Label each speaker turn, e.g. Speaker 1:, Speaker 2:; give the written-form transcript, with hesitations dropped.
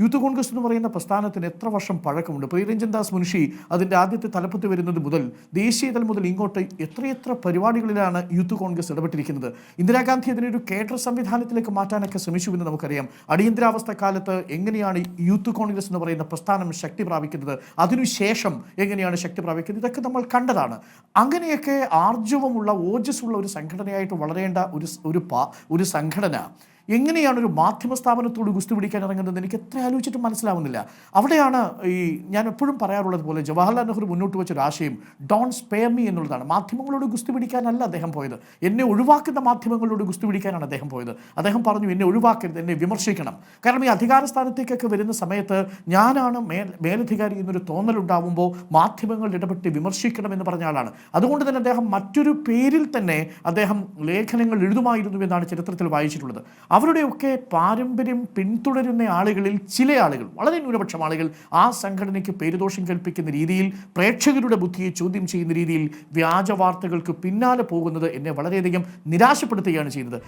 Speaker 1: Youth Congress എന്ന് പറയുന്ന പ്രസ്ഥാനത്തിന് എത്ര വർഷം പഴക്കമുണ്ട്? പ്രിയരഞ്ജൻ ദാസ് മുൻഷി അതിൻ്റെ ആദ്യത്തെ തലപ്പത്ത് വരുന്നത് മുതൽ ദേശീയ തലം മുതൽ ഇങ്ങോട്ട് എത്രയെത്ര പരിപാടികളിലാണ് യൂത്ത് കോൺഗ്രസ് ഇടപെട്ടിരിക്കുന്നത്. ഇന്ദിരാഗാന്ധി അതിനൊരു കേഡർ സംവിധാനത്തിലേക്ക് മാറ്റാനൊക്കെ ശ്രമിച്ചുവെന്ന് നമുക്കറിയാം. അടിയന്തരാവസ്ഥ കാലത്ത് എങ്ങനെയാണ് യൂത്ത് കോൺഗ്രസ് എന്ന് പറയുന്ന പ്രസ്ഥാനം ശക്തി പ്രാപിക്കുന്നത്, അതിനുശേഷം എങ്ങനെയാണ് ശക്തി പ്രാപിക്കുന്നത്, ഇതൊക്കെ നമ്മൾ കണ്ടതാണ്. അങ്ങനെയൊക്കെ ആർജവമുള്ള ഓജസ്സുള്ള ഒരു സംഘടനയായിട്ട് വളരേണ്ട ഒരു സംഘടന എങ്ങനെയാണ് ഒരു മാധ്യമ സ്ഥാപനത്തോട് ഗുസ്തി പിടിക്കാൻ ഇറങ്ങുന്നത് എനിക്ക് എത്ര ആലോചിച്ചിട്ട് മനസ്സിലാവുന്നില്ല. അവിടെയാണ് ഞാൻ എപ്പോഴും പറയാറുള്ളത് പോലെ ജവഹർലാൽ നെഹ്റു മുന്നോട്ട് വെച്ചൊരു ആശയം ഡോൺ സ്പെയർ മീ എന്നുള്ളതാണ്. മാധ്യമങ്ങളോട് ഗുസ്തി പിടിക്കാനല്ല അദ്ദേഹം പോയത്, എന്നെ ഒഴിവാക്കുന്ന മാധ്യമങ്ങളോട് ഗുസ്തി പിടിക്കാനാണ് അദ്ദേഹം പോയത്. അദ്ദേഹം പറഞ്ഞു എന്നെ ഒഴിവാക്കരുത്, എന്നെ വിമർശിക്കണം. കാരണം ഈ അധികാര സ്ഥാനത്തേക്കൊക്കെ വരുന്ന സമയത്ത് ഞാനാണ് മേലധികാരി എന്നൊരു തോന്നലുണ്ടാവുമ്പോൾ മാധ്യമങ്ങൾ ഇടപെട്ട് വിമർശിക്കണം എന്ന് പറഞ്ഞ ആളാണ്. അതുകൊണ്ട് തന്നെ അദ്ദേഹം മറ്റൊരു പേരിൽ തന്നെ അദ്ദേഹം ലേഖനങ്ങൾ എഴുതുമായിരുന്നു എന്നാണ് ചരിത്രത്തിൽ വായിച്ചിട്ടുള്ളത്. അവരുടെയൊക്കെ പാരമ്പര്യം പിന്തുടരുന്ന ആളുകളിൽ ചില ആളുകൾ, വളരെ ന്യൂനപക്ഷം ആളുകൾ, ആ സംഘടനയ്ക്ക് പേരുദോഷം കൽപ്പിക്കുന്ന രീതിയിൽ, പ്രേക്ഷകരുടെ ബുദ്ധിയെ ചോദ്യം ചെയ്യുന്ന രീതിയിൽ വ്യാജ വാർത്തകൾക്ക് പിന്നാലെ പോകുന്നത് എന്നെ വളരെയധികം നിരാശപ്പെടുത്തുകയാണ് ചെയ്യുന്നത്.